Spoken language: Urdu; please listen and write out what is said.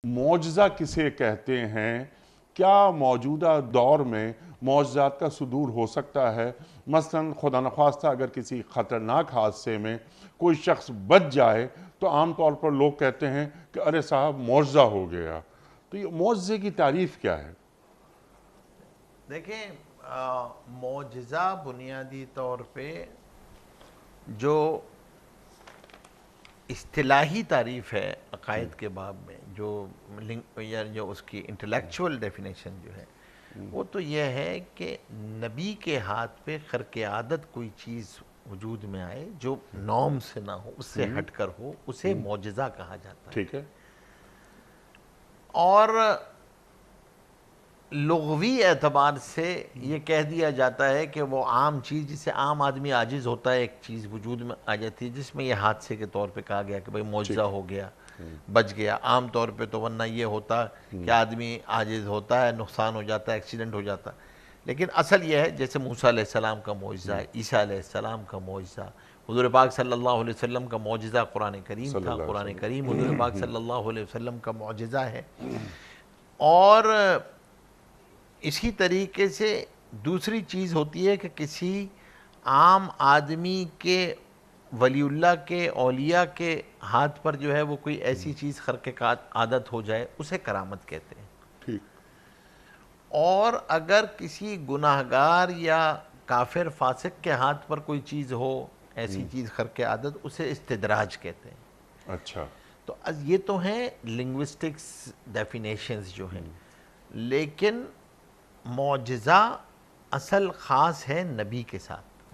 معجزہ کسے کہتے ہیں؟ کیا موجودہ دور میں معجزات کا صدور ہو سکتا ہے؟ مثلا خدا نخواستہ اگر کسی خطرناک حادثے میں کوئی شخص بچ جائے تو عام طور پر لوگ کہتے ہیں کہ ارے صاحب معجزہ ہو گیا. تو یہ معجزے کی تعریف کیا ہے؟ دیکھیں، معجزہ بنیادی طور پہ جو اصطلاحی تعریف ہے عقائد کے باب میں، جو اس کی انٹلیکچول ڈیفینیشن جو ہے وہ تو یہ ہے کہ نبی کے ہاتھ پہ خرق عادت کوئی چیز وجود میں آئے جو نارم سے نہ ہو، اس سے ہٹ کر ہو، اسے معجزہ کہا جاتا ہے. ٹھیک ہے. اور لغوی اعتبار سے یہ کہہ دیا جاتا ہے کہ وہ عام چیز جسے عام آدمی عاجز ہوتا ہے، ایک چیز وجود میں آ جاتی ہے جس میں یہ حادثے کے طور پہ کہا گیا کہ بھئی معجزہ ہو گیا، بچ گیا. عام طور پہ تو ورنہ یہ ہوتا کہ آدمی عاجز ہوتا ہے، نقصان ہو جاتا ہے، ایکسیڈنٹ ہو جاتا. لیکن اصل یہ ہے جیسے موسیٰ علیہ السلام کا معجزہ، عیسیٰ علیہ السلام کا معجزہ، حضور پاک صلی اللہ علیہ وسلم کا معجزہ قرآن کریم تھا. قرآن کریم حضور پاک صلی اللہ علیہ وسلم کا معجزہ ہے. اور اسی طریقے سے دوسری چیز ہوتی ہے کہ کسی عام آدمی کے، ولی اللہ کے، اولیاء کے ہاتھ پر جو ہے وہ کوئی ایسی چیز خرق عادت ہو جائے، اسے کرامت کہتے ہیں. ٹھیک. اور اگر کسی گناہگار یا کافر فاسق کے ہاتھ پر کوئی چیز ہو، ایسی چیز خرق عادت، اسے استدراج کہتے ہیں. اچھا. تو یہ تو ہیں لنگوسٹکس ڈیفینیشنز جو ہیں. لیکن معجزہ اصل خاص ہے نبی کے ساتھ.